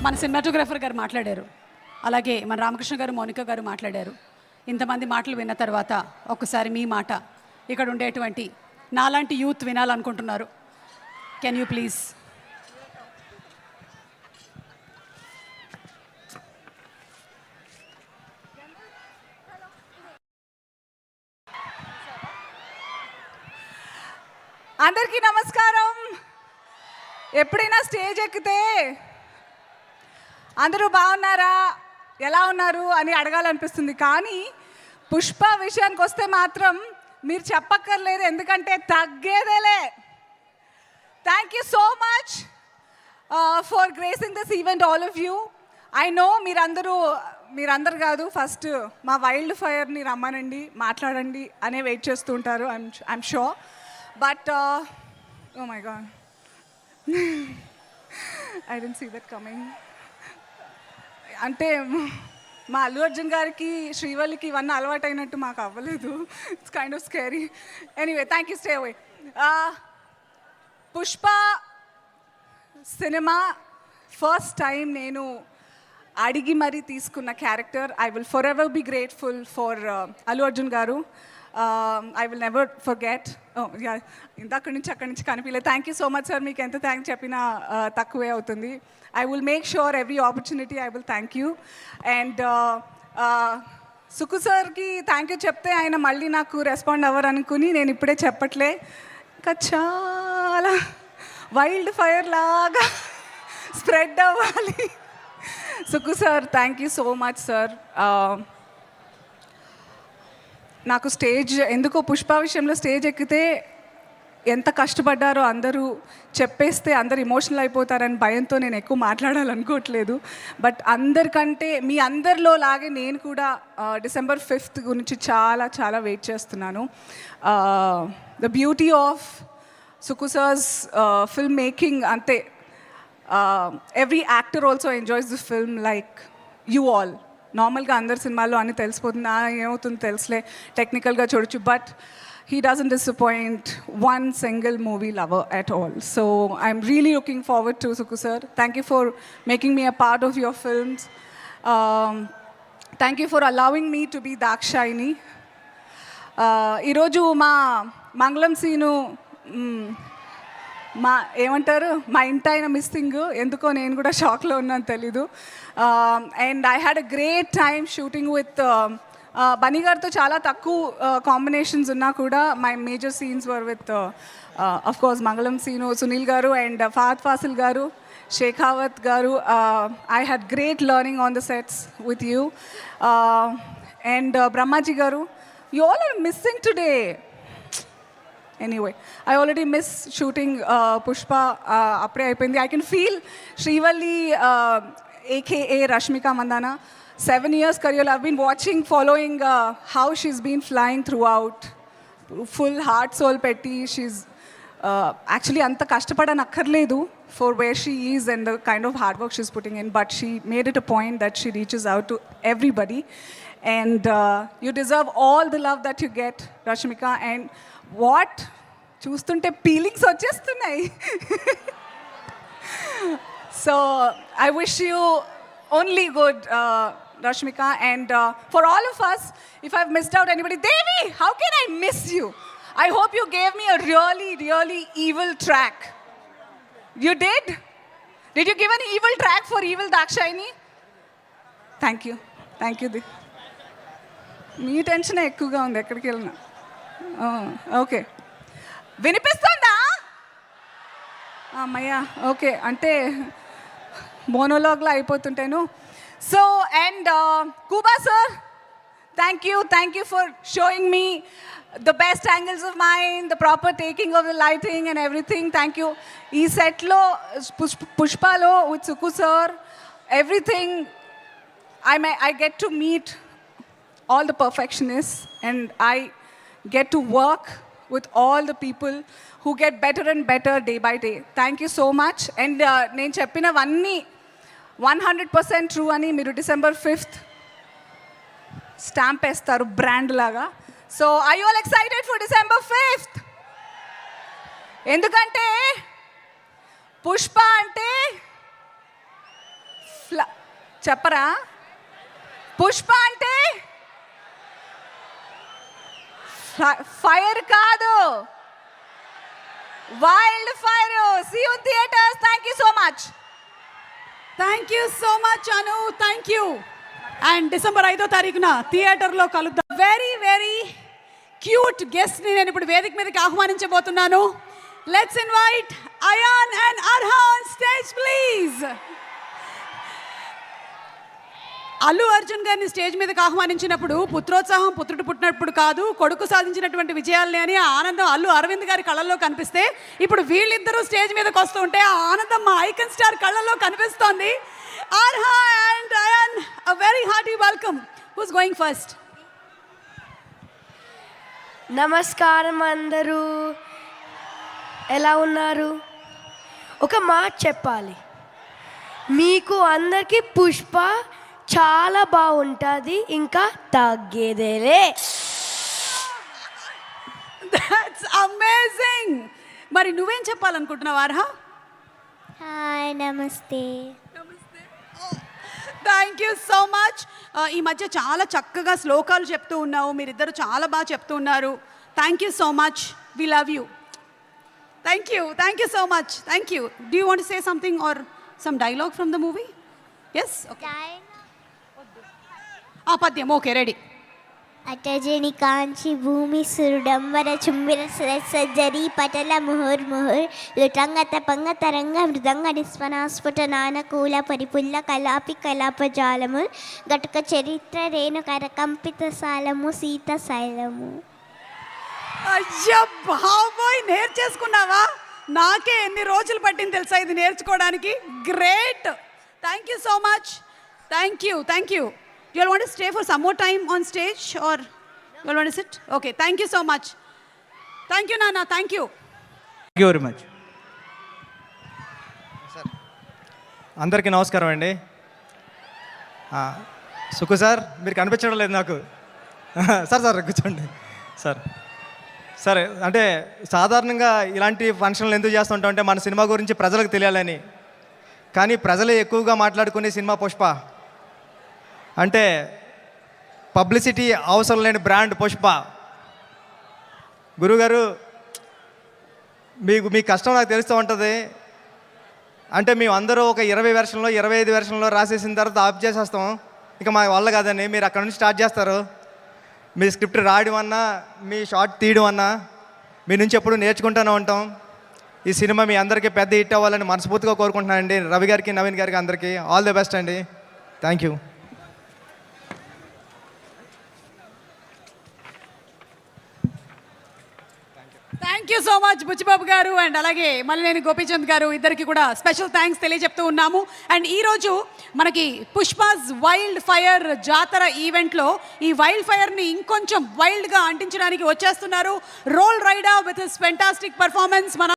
మన సినిమాటోగ్రఫర్ గారు మాట్లాడారు, అలాగే మన రామకృష్ణ గారు, మౌనిక గారు మాట్లాడారు. ఇంతమంది మాటలు విన్న తర్వాత ఒక్కసారి మీ మాట ఇక్కడ ఉండేటువంటి నాలాంటి యూత్ వినాలనుకుంటున్నారు. Can you please? అందరికీ నమస్కారం. ఎప్పుడైనా స్టేజ్ ఎక్కితే అందరూ బాగున్నారా, ఎలా ఉన్నారు అని అడగాలనిపిస్తుంది. కానీ పుష్ప విషయానికి వస్తే మాత్రం మీరు చెప్పక్కర్లేదు, ఎందుకంటే తగ్గేదేలే. Thank you so much for gracing this event all of you. I know మీరందరూ కాదు, ఫస్ట్ మా వైల్డ్ ఫైర్ని రమ్మనండి, మాట్లాడండి అనే వెయిట్ చేస్తూ ఉంటారు. I'm sure. But oh my god, I don't see that coming. అంటే మా అల్లు అర్జున్ గారికి, శ్రీవల్లికి ఇవన్నీ అలవాటు అయినట్టు మాకు అవ్వలేదు. It's kind of scary. Anyway, thank you, stay away. Pushpa cinema first time నేను అడిగి మరీ తీసుకున్న character. I will forever be grateful for Allu Arjun garu. I will never forget. ఇంతక్కడి నుంచి అక్కడి నుంచి కనిపించలేదు. Thank you so much sir. మీకు ఎంత థ్యాంక్స్ చెప్పినా తక్కువే అవుతుంది. I will make sure every opportunity I will thank you. And సుకు సార్కి థ్యాంక్ యూ చెప్తే ఆయన మళ్ళీ నాకు రెస్పాండ్ అవ్వరు అనుకుని నేను ఇప్పుడే చెప్పట్లే. ఇంకా చాలా వైల్డ్ ఫైర్ లాగా స్ప్రెడ్ అవ్వాలి. Suku sir, thank you so much sir. నాకు స్టేజ్ ఎందుకో పుష్ప విషయంలో స్టేజ్ ఎక్కితే ఎంత కష్టపడ్డారో అందరూ చెప్పేస్తే అందరు ఎమోషనల్ అయిపోతారని భయంతో నేను ఎక్కువ మాట్లాడాలనుకోవట్లేదు. బట్ అందరికంటే మీ అందరిలో లాగే నేను కూడా December 5th గురించి చాలా చాలా వెయిట్ చేస్తున్నాను. The beauty of Suku sir's film making అంతే. Every actor also enjoys the film like you all. నార్మల్గా అందరి సినిమాల్లో అన్నీ తెలిసిపోతుంది, ఏమవుతుందో తెలుసులే, టెక్నికల్గా చూడొచ్చు. But he doesn't disappoint one single movie lover at all. So I'm really looking forward to Suku sir. Thank you for making me a part of your films. Thank you for allowing me to be Dakshayini. ఈరోజు మా మంగళం scene మా ఏమంటారు మా ఇంటి ఆయన missing, ఎందుకో నేను కూడా షాక్లో ఉన్నాను తెలీదు. And I had a great time shooting with Bunny గారితో. చాలా తక్కువ కాంబినేషన్స్ ఉన్నా కూడా my major scenes were with of course Mangalam Seenu, Sunil garu and Fahadh Faasil garu, Shekhawat garu. I had great learning on the sets with you. And Brahmaji garu, you all are missing today. Anyway, I already miss shooting Pushpa. అప్పుడే అయిపోయింది. I can feel Srivalli AKA Rashmika Mandana. 7 years career, I've been watching, following how she's been flying throughout. Full heart, soul, petty. She's actually anta kashtapadanakkarledu for where she is and the kind of hard work she's putting in. But she made it a point that she reaches out to everybody. And you deserve all the love that you get, Rashmika. And what? Chustunte feelings vachestunnayi. So I wish you only good, Rashmika. And for all of us, if I've missed out anybody, Devi, how can I miss you? I hope you gave me a really, really evil track. You did? Did you give an evil track for evil Dakshayini? Thank you. Thank you. Me tension ఎక్కువగా ఉంది ఎక్కడికి వెళ్ళినా. Okay, వినిపిస్తుందా అమ్మయ్యా? Okay, అంటే మోనోలాగ్లో అయిపోతుంటాను. So, and Kuba sir, thank you for showing me the best angles of mine, the proper taking of the lighting and everything. Thank you. Ee set lo Pushpa lo with Suku sir, everything I get to meet all the perfectionists and I get to work with all the people who get better and better day by day. Thank you so much. And నేను చెప్పినవన్నీ 100% true అని మీరు December 5th stamp వేస్తారు brand లాగా. So I you all excited for December 5th? ఎందుకంటే పుష్ప అంటే చెప్పరా? పుష్ప అంటే ఫైర్ కాదు, wild fire. See you theatres. Thank you so much. Thank you so much Anu, thank you. And December 5వ తారీఖున థియేటర్లో కలుద్దాం. వెరీ వెరీ క్యూట్ గెస్ట్ని నేను ఇప్పుడు వేదిక మీదకి ఆహ్వానించబోతున్నాను. Let's invite Ayaan and Arha on stage please. Allu Arjun గారిని స్టేజ్ మీదకి ఆహ్వానించినప్పుడు పుత్రోత్సాహం పుత్రుడు పుట్టినప్పుడు కాదు, కొడుకు సాధించినటువంటి విజయాల్ని అని ఆనందం అల్లు అరవింద్ గారి కళ్ళల్లో కనిపిస్తే, ఇప్పుడు వీళ్ళిద్దరూ స్టేజ్ మీదకి వస్తూ ఉంటే ఆ ఆనందం మా ఐకన్ స్టార్ కళ్ళల్లో కనిపిస్తోంది. Arha and Ayaan, a very hearty welcome. Who's going first? నమస్కారం అందరూ, ఎలా ఉన్నారు? ఒక మాట చెప్పాలి, మీకు అందరికీ పుష్ప చాలా బాగుంటుంది, ఇంకా తగ్గేదేలే. That's amazing. మరి నువ్వేం చెప్పాలనుకుంటున్నావు అర్హా? హాయ్, నమస్తే. Thank you so much. ఈ మధ్య చాలా చక్కగా శ్లోకాలు చెప్తూ ఉన్నావు, మీరిద్దరు చాలా బాగా చెప్తూ ఉన్నారు. Thank you so much. We love you. Thank you so much. Thank you. Do you want to say something or some dialogue from the movie? Yes, okay. ఆ పద్యం ఓకే, రెడీ. అటజని కాంచి భూమి సురుడంబర చుంబిర సజ్జరి పటల ముహుర్ముహుర్ లుటంగ తపంగ తరంగ మృదంగ నిస్వనాస్ఫుట నానకూల పరిపుల్ల కలాపి కలాపజాలము గటుక చరిత్ర రేణు కరకంపిత సాలము సీత శైలము. అయ్యా బాబోయ్, నేర్చేసుకున్నావా? నాకే ఎన్ని రోజులు పట్టింది తెలుసా ఇది నేర్చుకోవడానికి. Great. Thank you so much. Thank you. You all want to stay for some more time on stage or you all want to sit? Okay, thank you so much. Thank you, Nana. Thank you. Thank you very much. అందరికీ నమస్కారం అండి. Sukhu sir, మీరు కనిపించడం లేదు నాకు. Sir కూర్చోండి sir. అంటే సాధారణంగా ఇలాంటి ఫంక్షన్లు ఎందుకు చేస్తుంటాం అంటే మన సినిమా గురించి ప్రజలకు తెలియాలని. కానీ ప్రజలే ఎక్కువగా మాట్లాడుకునే సినిమా పుష్ప. అంటే పబ్లిసిటీ అవసరం లేని బ్రాండ్ పుష్ప. గురుగారు, మీ కష్టం నాకు తెలుస్తూ ఉంటుంది. అంటే మేము అందరూ ఒక 20 వెర్షన్లో 25 వెర్షన్లో రాసేసిన తర్వాత ఆఫ్ చేసేస్తాం. ఇక మా వల్ల కాదని మీరు అక్కడ నుంచి స్టార్ట్ చేస్తారు. మీ స్క్రిప్ట్ రాయడం అన్నా, మీ షార్ట్ తీయడం అన్నా మీ నుంచి ఎప్పుడు నేర్చుకుంటూనే ఉంటాం. ఈ సినిమా మీ అందరికీ పెద్ద హిట్ అవ్వాలని మనస్ఫూర్తిగా కోరుకుంటున్నానండి. రవి గారికి, నవీన్ గారికి అందరికీ ఆల్ ది బెస్ట్ అండి. Thank you. Thank you so much Buchibabu గారు అండ్ అలాగే మల్లినేని గోపీచంద్ గారు, ఇద్దరికి కూడా స్పెషల్ థ్యాంక్స్ తెలియజెప్తూ ఉన్నాము. అండ్ ఈరోజు మనకి పుష్పాస్ వైల్డ్ ఫైర్ జాతర ఈవెంట్లో ఈ వైల్డ్ ఫైర్ని ఇంకొంచెం వైల్డ్గా అంటించడానికి వచ్చేస్తున్నారు Roll Rida with his fantastic performance. మన